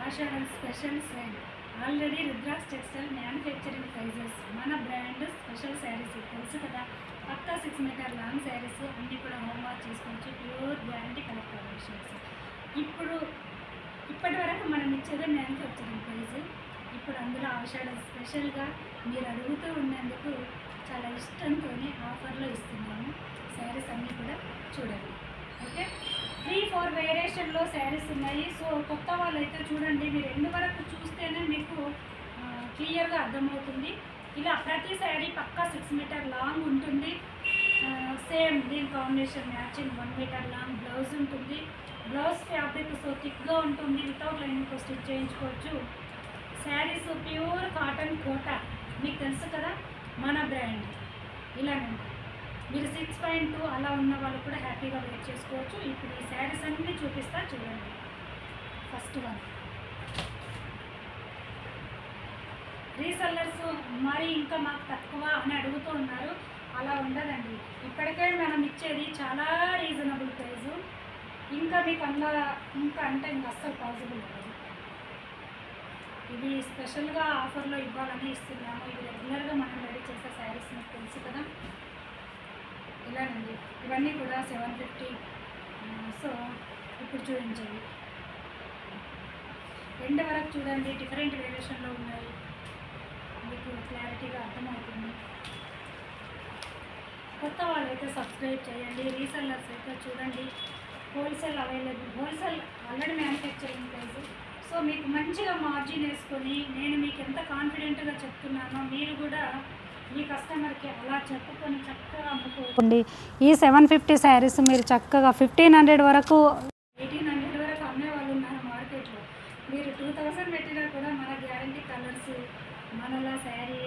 ఆషాఢం special sale already Rudras textile manufacturing prices మన brand special sarees తెలుసు కదా. పక్కా 6 మీటర్ లాంగ్ శారీస్ అన్నీ కూడా హోంవర్క్ చేసుకోవచ్చు. Pure guarantee colour combinations. ఇప్పటి వరకు మనం ఇచ్చేదే మ్యానుఫ్యాక్చరింగ్ ప్రైజ్. ఇప్పుడు అందులో ఆషాఢం స్పెషల్గా మీరు అడుగుతూ ఉన్నందుకు చాలా ఇష్టంతో ఆఫర్లో ఇస్తున్నాము. శారీస్ అన్నీ కూడా చూడండి. ఓకే, 3-4 వేరియేషన్లో శారీస్ ఉన్నాయి. సో కొత్త వాళ్ళైతే చూడండి, మీరు ఎండ్ వరకు చూస్తేనే మీకు క్లియర్గా అర్థమవుతుంది. ఇలా ప్రతి శారీ పక్కా 6 మీటర్ లాంగ్ ఉంటుంది. సేమ్ దీని combination matching 1 metre long blouse ఉంటుంది. బ్లౌజ్ ఫ్యాబ్రిక్ సో థిక్గా ఉంటుంది. వితౌట్ లైనింగ్తో స్టిచ్ చేయించుకోవచ్చు. శారీస్ ప్యూర్ కాటన్ కోటా మీకు తెలుసు కదా, మన బ్రాండ్. ఇలానండి మీరు 6.2 అలా ఉన్న వాళ్ళు కూడా హ్యాపీగా వెయిట్ చేసుకోవచ్చు. ఇప్పుడు ఈ శారీస్ అన్నీ చూపిస్తా చూడండి. ఫస్ట్ వన్, రీసెల్లర్స్ మరి ఇంకా మాకు తక్కువ అని అడుగుతూ ఉన్నారు. అలా ఉండదండి, ఇప్పటికే మనం ఇచ్చేది చాలా రీజనబుల్ ప్రైజు. ఇంకా మీకు ఇంకా అంటే ఇంకా అస్సలు పాసిబుల్ కాదు. ఇది స్పెషల్గా ఆఫర్లో ఇవ్వాలని ఇస్తున్నాము. ఇది రెగ్యులర్గా మనం రెడీ చేసే శారీస్ మీకు తెలుసు కదా. ఇలానండి, ఇవన్నీ కూడా 750. సో ఇప్పుడు చూపించండి, ఎండ్ వరకు చూడండి. డిఫరెంట్ వేరియేషన్లో ఉన్నాయి, మీకు క్లారిటీగా అర్థమవుతుంది. కొత్త వాళ్ళైతే సబ్స్క్రైబ్ చేయండి. రీసెల్లర్స్ అయితే చూడండి, wholesale available. Wholesale already manufacturing price. So మీకు మంచిగా మార్జిన్ వేసుకొని నేను మీకు ఎంత కాన్ఫిడెంట్గా చెప్తున్నానో మీరు కూడా మీ కస్టమర్కి అలా చెప్పుకొని చక్కగా అమ్ముకోండి. ఈ 750 శారీస్ మీరు చక్కగా 1500 వరకు 1800 వరకు అమ్మే వాళ్ళు ఉన్నారు మార్కెట్లో. మీరు 2000 పెట్టినా కూడా మన గ్యారంటీ కలర్స్, మనలా శారీ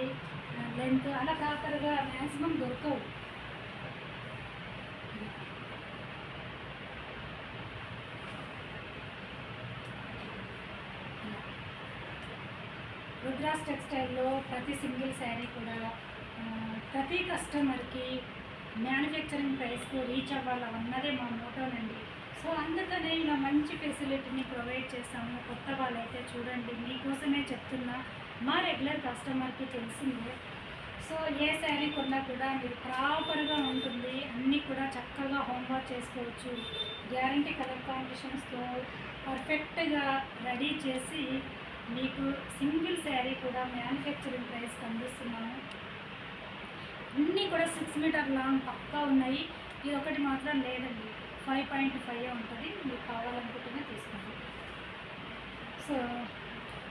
లెంత్ అలా ప్రాపర్గా మ్యాక్సిమం దొరకవు. రుద్రాస్ టెక్స్టైల్లో ప్రతి సింగిల్ శారీ కూడా ప్రతి కస్టమర్కి మ్యానుఫ్యాక్చరింగ్ ప్రైస్కు రీచ్ అవ్వాలన్నదే మా మోటోనండి. సో అందుకనే ఇలా మంచి ఫెసిలిటీని ప్రొవైడ్ చేస్తాము. కొత్త వాళ్ళైతే చూడండి, మీకోసమే చెప్తున్నా, మా రెగ్యులర్ కస్టమర్కి తెలిసిందే. సో ఏ శారీ కొన్నా కూడా మీరు ప్రాపర్గా ఉంటుంది, అన్నీ కూడా చక్కగా హోంవర్క్ చేసుకోవచ్చు. గ్యారంటీ కలర్ కాంబినేషన్స్తో పర్ఫెక్ట్గా రెడీ చేసి మీకు సింగిల్ శారీ కూడా మ్యానుఫ్యాక్చరింగ్ ప్రైస్కి అందిస్తున్నాము. అన్నీ కూడా 6 మీటర్ లాంగ్ పక్కా ఉన్నాయి. ఇది ఒకటి మాత్రం లేదండి, 5.5 ఉంటుంది. మీకు కావాలనుకుంటేనే తీసుకోండి. సో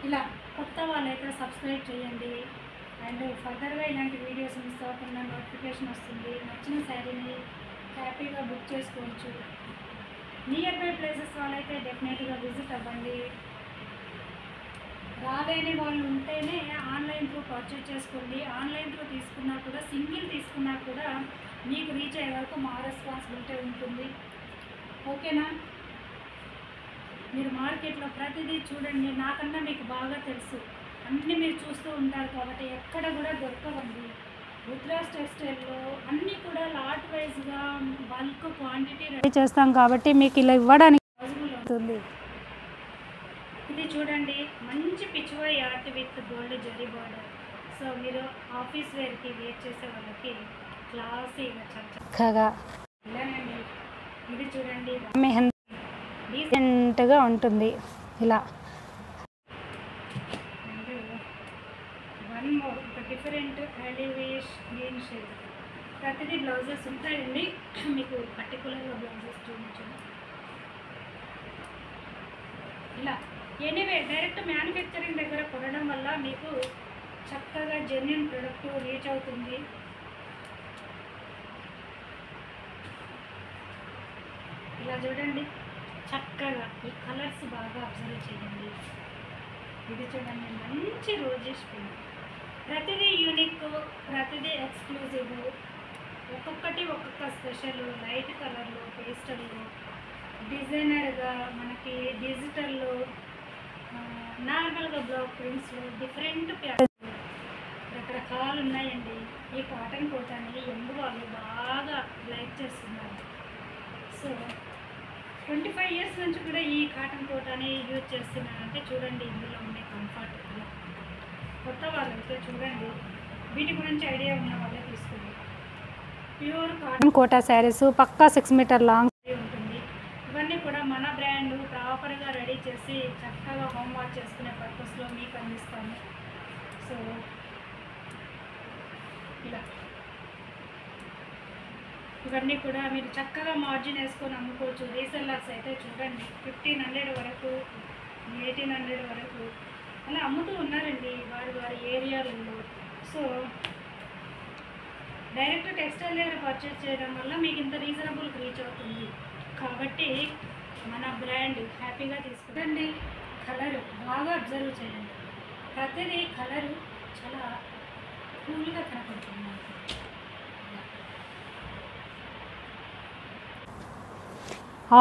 ఇలా కొత్త వాళ్ళైతే సబ్స్క్రైబ్ చేయండి. అండ్ ఫర్దర్గా ఇలాంటి వీడియోస్ మిస్ అవ్వకుండా నోటిఫికేషన్ వస్తుంది. నచ్చిన శారీని హ్యాపీగా బుక్ చేసుకోవచ్చు. నియర్ బై ప్లేసెస్ వాళ్ళైతే డెఫినెట్గా విజిట్ అవ్వండి. రాలేని వాళ్ళు ఉంటేనే ఆన్లైన్ త్రూ పర్చేజ్ చేసుకోండి. ఆన్లైన్ త్రూ తీసుకున్నా కూడా, సింగిల్ తీసుకున్నా కూడా మీకు రీచ్ అయ్యే వరకు మా రెస్పాన్సిబిలిటీ ఉంటుంది. ఓకేనా? మీరు మార్కెట్లో ప్రతిదీ చూడండి, నాకన్నా మీకు బాగా తెలుసు. అన్నీ మీరు చూస్తూ ఉంటారు కాబట్టి ఎక్కడ కూడా దొరకవండి. రుద్రాస్ టెక్స్టైల్లో అన్నీ కూడా లాట్ వైజ్గా బల్క్ క్వాంటిటీ రెడీ చేస్తాం కాబట్టి మీకు ఇలా ఇవ్వడానికి పాసిబుల్ అవుతుంది. ఇది చూడండి, మంచి Pichwai art with gold zari border. So మీరు ఆఫీస్ వేర్కి వేర్ చేసే వాళ్ళకి క్లాసీగా చక్కగా ఇలానండి. ఇది చూడండి, డీసెంట్గా ఉంటుంది ఇలా. వన్ మోర్, ఒక డిఫరెంట్ ఎలివేష్ గ్రీన్ షేడ్. ప్రతిదీ బ్లౌజెస్ ఉంటాయండి, మీకు పర్టికులర్గా బ్లౌజెస్ చూపించండి. ఇలా ఎనీవే డైరెక్ట్ మ్యానుఫ్యాక్చరింగ్ దగ్గర కొనడం వల్ల మీకు చక్కగా జెన్యున్ ప్రొడక్ట్ రీచ్ అవుతుంది. ఇలా చూడండి, చక్కగా ఈ కలర్స్ బాగా అబ్జర్వ్ చేయండి. ఇది చూడండి, మంచి రోజిష్ పింక్. ప్రతిదీ యూనిక్, ప్రతిదీ ఎక్స్క్లూజివ్. ఒక్కొక్కటి ఒక్కొక్క స్పెషల్. లైట్ కలర్లో, పేస్టల్లో, డిజైనర్గా, మనకి డిజిటల్లో, నార్మల్గా బ్లాక్ ప్రింట్స్లో, డిఫరెంట్ ప్యాటర్న్ రకరకాలు ఉన్నాయండి. ఈ కాటన్ కోటాన్ని ఎందు వాళ్ళు బాగా లైక్ చేస్తున్నారు. సో 25 ఇయర్స్ నుంచి కూడా ఈ కాటన్ కోటాని యూజ్ చేస్తున్నానంటే చూడండి ఇందులో ఉండే కంఫర్ట్. కొత్త వాళ్ళైతే చూడండి, వీటి గురించి ఐడియా ఉన్న వాళ్ళే తీసుకోండి. ప్యూర్ కాటన్ కోటా శారీస్ పక్కా 6 మీటర్ లాంగ్ ఉంటుంది. ఇవన్నీ కూడా మన బ్రాండ్ ప్రాపర్గా రెడీ చేసి చక్కగా హోమ్ వాష్ చేసుకునే పర్పస్లో మీకు అందిస్తాము. సో ఇలా ఇవన్నీ కూడా మీరు చక్కగా మార్జిన్ వేసుకొని అమ్ముకోవచ్చు. రీసెల్లర్స్ అయితే చూడండి 1500 వరకు 1800 వరకు అలా అమ్ముతూ ఉన్నారండి వారి ఏరియాలలో. సో డైరెక్ట్ టెక్స్టైల్ దగ్గర పర్చేస్ చేయడం వల్ల మీకు ఇంత రీజనబుల్కి రీచ్ అవుతుంది. కాబట్టి మన బ్రాండ్ హ్యాపీగా తీసుకుంటండి. కలర్ బాగా అబ్జర్వ్ చేయండి, ప్రతిదీ కలరు చాలా కూల్గా కనపడుతుంది.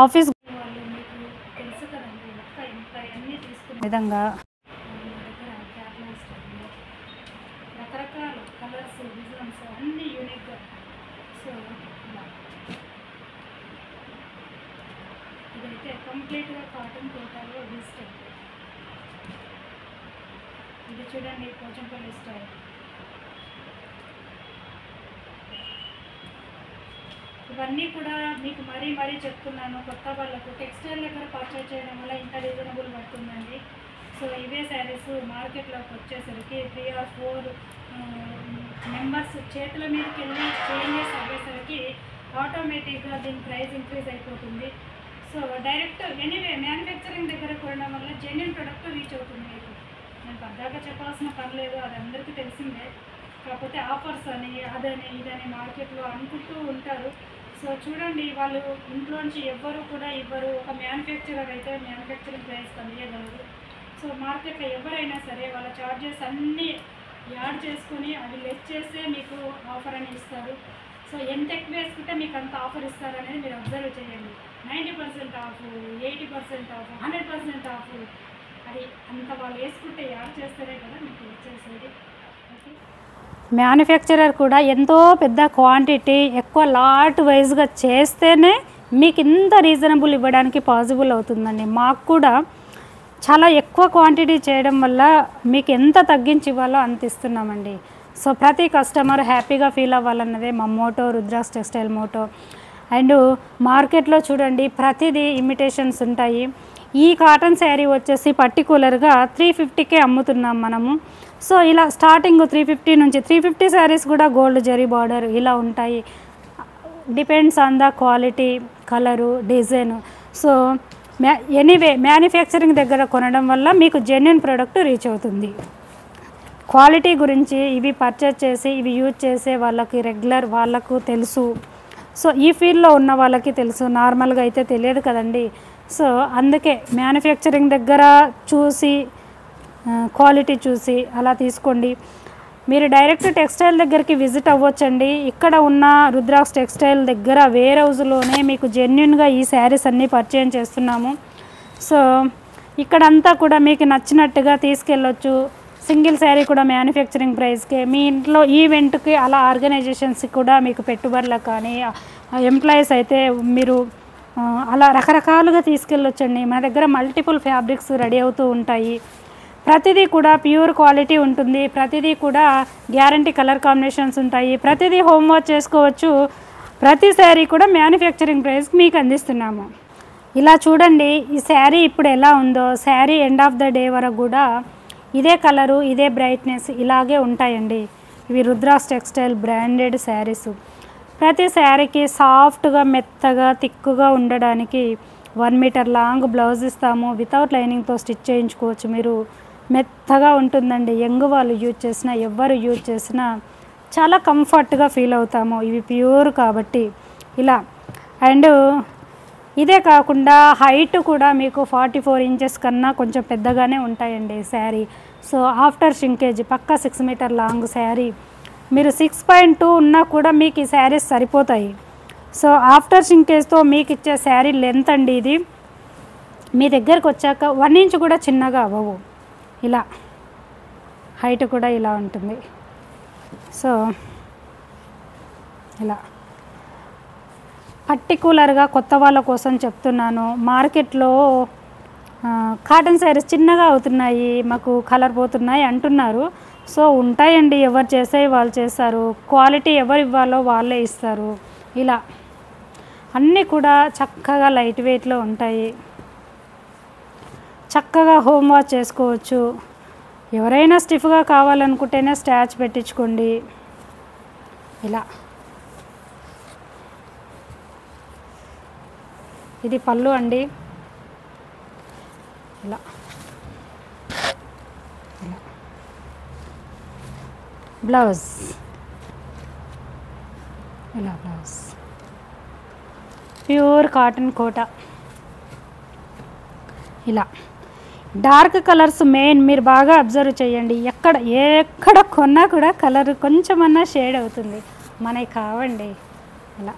ఆఫీస్ వాళ్ళు మీకు తెలుసు కదండి, ఇంత అన్నీ తీసుకునే విధంగా రకరకాల కలర్స్ డిజైన్స్ అన్నీ యూనిక్గా. సో ఇదైతే కంప్లీట్గా కాటన్ కోటాలో డిజిటల్. ఇది చూడండి పోచంపల్లి స్టైల్. ఇవన్నీ కూడా మీకు మరీ చెప్తున్నాను, కొత్త వాళ్ళకు టెక్స్టైల్ దగ్గర పర్చేజ్ చేయడం వల్ల ఇంత రీజనబుల్ పడుతుందండి. సో ఇవే శారీస్ మార్కెట్లోకి వచ్చేసరికి 3 or 4 మెంబర్స్ చేతుల మీదకి వెళ్ళి చేంజెస్ అయ్యేసరికి ఆటోమేటిక్గా దీని ప్రైస్ ఇంక్రీజ్ అయిపోతుంది. సో డైరెక్ట్ ఎనీవే మ్యానుఫ్యాక్చరింగ్ దగ్గర కొనడం వల్ల జెన్యూన్ ప్రొడక్ట్ రీచ్ అవుతుంది మీకు. నేను పద్దాకా చెప్పాల్సిన పని లేదు, అది అందరికీ తెలిసిందే. కాకపోతే ఆఫర్స్ అని అదని ఇదని మార్కెట్లో అనుకుంటూ ఉంటారు. సో చూడండి, వాళ్ళు ఇంట్లోంచి ఎవ్వరు కూడా ఇవ్వరు. ఒక మ్యానుఫ్యాక్చరర్ అయితే మ్యానుఫ్యాక్చరింగ్ ప్రైస్ కందియగలరు. సో మార్కెట్లో ఎవరైనా సరే వాళ్ళ ఛార్జెస్ అన్నీ యాడ్ చేసుకొని అవి లెస్ చేస్తే మీకు ఆఫర్ అని ఇస్తారు. సో ఎంత ఎక్కువ వేసుకుంటే మీకు అంత ఆఫర్ ఇస్తారనేది మీరు అబ్జర్వ్ చేయండి. 90% ఆఫ్, 80% ఆఫ్, 100% ఆఫ్, అది అంత వాళ్ళు వేసుకుంటే యాడ్ చేస్తారే కదా మీకు వచ్చేసేది. ఓకే, మ్యానుఫ్యాక్చరర్ కూడా ఎంతో పెద్ద క్వాంటిటీ ఎక్కువ లాట్ వైజ్గా చేస్తేనే మీకు ఇంత రీజనబుల్ ఇవ్వడానికి పాసిబుల్ అవుతుందండి. మాకు కూడా చాలా ఎక్కువ క్వాంటిటీ చేయడం వల్ల మీకు ఎంత తగ్గించి ఇవ్వాలో అంత ఇస్తున్నామండి. సో ప్రతి కస్టమర్ హ్యాపీగా ఫీల్ అవ్వాలన్నదే మా motto, Rudra's textile motto. And మార్కెట్లో చూడండి ప్రతిదీ ఇమిటేషన్స్ ఉంటాయి. ఈ కాటన్ శారీ వచ్చేసి పర్టికులర్గా 350కే అమ్ముతున్నాం మనము. సో ఇలా స్టార్టింగ్ 350 నుంచి 350 శారీస్ కూడా గోల్డ్ జరీ బార్డర్ ఇలా ఉంటాయి. Depends on the quality, colour, design. So anyway manufacturing దగ్గర కొనడం వల్ల మీకు జెన్యూన్ ప్రోడక్ట్ రీచ్ అవుతుంది. క్వాలిటీ గురించి ఇవి పర్చేజ్ చేసి ఇవి యూజ్ చేసే వాళ్ళకి రెగ్యులర్ వాళ్ళకు తెలుసు. సో ఈ ఫీల్డ్లో ఉన్న వాళ్ళకి తెలుసు, నార్మల్గా అయితే తెలియదు కదండి. సో అందుకే మ్యానుఫ్యాక్చరింగ్ దగ్గర చూసి క్వాలిటీ చూసి అలా తీసుకోండి. మీరు డైరెక్ట్ టెక్స్టైల్ దగ్గరికి విజిట్ అవ్వచ్చండి. ఇక్కడ ఉన్న రుద్రాస్ టెక్స్టైల్ దగ్గర వేర్ హౌస్లోనే మీకు జెన్యున్గా ఈ శారీస్ అన్నీ పరిచయం చేస్తున్నాము. సో ఇక్కడంతా కూడా మీకు నచ్చినట్టుగా తీసుకెళ్ళొచ్చు. సింగిల్ శారీ కూడా మ్యానుఫ్యాక్చరింగ్ ప్రైస్కే, మీ ఇంట్లో ఈవెంట్కి అలా ఆర్గనైజేషన్స్కి కూడా మీకు పెట్టుబడులకు కానీ ఎంప్లాయీస్ అయితే మీరు అలా రకరకాలుగా తీసుకెళ్ళొచ్చండి. మన దగ్గర మల్టిపుల్ ఫ్యాబ్రిక్స్ రెడీ అవుతూ ఉంటాయి. ప్రతిదీ కూడా ప్యూర్ క్వాలిటీ ఉంటుంది. ప్రతిదీ కూడా గ్యారంటీ కలర్ కాంబినేషన్స్ ఉంటాయి. ప్రతిదీ హోమ్ వాష్ చేసుకోవచ్చు. ప్రతి శారీ కూడా మ్యానుఫ్యాక్చరింగ్ ప్రైస్కి మీకు అందిస్తున్నాము. ఇలా చూడండి, ఈ శారీ ఇప్పుడు ఎలా ఉందో sari end of the day వరకు కూడా ఇదే కలరు, ఇదే బ్రైట్నెస్ ఇలాగే ఉంటాయండి. ఇవి రుద్రాస్ టెక్స్టైల్ బ్రాండెడ్ శారీస్. ప్రతి శారీకి సాఫ్ట్గా, మెత్తగా, తిక్కుగా ఉండడానికి 1 మీటర్ లాంగ్ బ్లౌజ్ ఇస్తాము. వితౌట్ లైనింగ్తో స్టిచ్ చేయించుకోవచ్చు. మీరు మెత్తగా ఉంటుందండి. యంగ్ వాళ్ళు యూజ్ చేసినా, ఎవ్వరు యూజ్ చేసినా చాలా కంఫర్ట్గా ఫీల్ అవుతాము. ఇవి ప్యూర్ కాబట్టి ఇలా. అండ్ ఇదే కాకుండా హైట్ కూడా మీకు 44 ఇంచెస్ కన్నా కొంచెం పెద్దగానే ఉంటాయండి శారీ. సో ఆఫ్టర్ షింకేజ్ పక్కా 6 మీటర్ లాంగ్ శారీ. మీరు 6.2 ఉన్నా కూడా మీకు ఈ శారీస్ సరిపోతాయి. సో ఆఫ్టర్ షింకేజ్తో మీకు ఇచ్చే శారీ లెంత్ అండి ఇది. మీ దగ్గరకు వచ్చాక 1 ఇంచ్ కూడా చిన్నగా అవ్వవు. ఇలా హైట్ కూడా ఇలా ఉంటుంది. సో ఇలా పర్టికులర్గా కొత్త వాళ్ళ కోసం చెప్తున్నాను. మార్కెట్లో కాటన్ శారీస్ చిన్నగా అవుతున్నాయి, మాకు కలర్ పోతున్నాయి అంటున్నారు. సో ఉంటాయండి, ఎవరు చేసేవి వాళ్ళు చేస్తారు, క్వాలిటీ ఎవరు ఇవ్వాలో వాళ్ళే ఇస్తారు. ఇలా అన్నీ కూడా చక్కగా లైట్ వెయిట్లో ఉంటాయి, చక్కగా హోమ్ వాష్ చేసుకోవచ్చు. ఎవరైనా స్టిఫ్గా కావాలనుకుంటేనే స్టాచ్ పెట్టించుకోండి. ఇలా ఇది పళ్ళు అండి. ఇలా ఇలా బ్లౌజ్, ఇలా బ్లౌజ్ ప్యూర్ కాటన్ కోట. ఇలా డార్క్ కలర్స్ మెయిన్ మీరు బాగా అబ్జర్వ్ చేయండి. ఎక్కడ కొన్నా కూడా కలర్ కొంచెమన్నా షేడ్ అవుతుంది, మనకి కావండి. ఇలా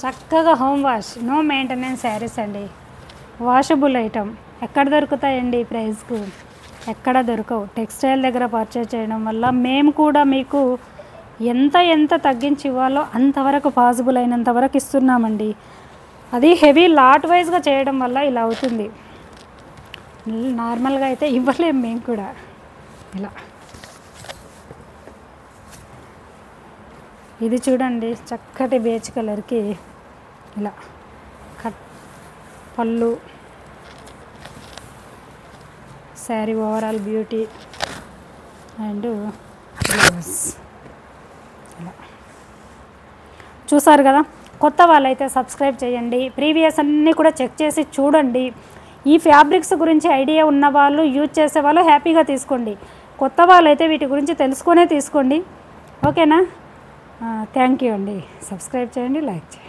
చక్కగా home wash, no maintenance saris అండి, వాషబుల్ ఐటమ్. ఎక్కడ దొరుకుతాయండి ఈ ప్రైస్కు? ఎక్కడ దొరకవు. టెక్స్టైల్ దగ్గర పర్చేజ్ చేయడం వల్ల మేము కూడా మీకు ఎంత తగ్గించి ఇవ్వాలో అంతవరకు పాసిబుల్ అయినంత వరకు ఇస్తున్నామండి. అది హెవీ లాట్ వైజ్గా చేయడం వల్ల ఇలా అవుతుంది, నార్మల్గా అయితే ఇవ్వలేము మేము కూడా. ఇలా ఇది చూడండి, చక్కటి బేజ్ కలర్కి ఇలా కట్ పళ్ళు, sari overall beauty and blouse. ఇలా చూసారు కదా. కొత్త వాళ్ళైతే సబ్స్క్రైబ్ చేయండి, ప్రీవియస్ అన్నీ కూడా చెక్ చేసి చూడండి. ఈ ఫ్యాబ్రిక్స్ గురించి ఐడియా ఉన్న వాళ్ళు, యూజ్ చేసే వాళ్ళు హ్యాపీగా తీసుకోండి. కొత్త వాళ్ళైతే వీటి గురించి తెలుసుకునే తీసుకోండి. ఓకేనా? థ్యాంక్ యూ అండి. సబ్స్క్రైబ్ చేయండి, లైక్ చేయండి.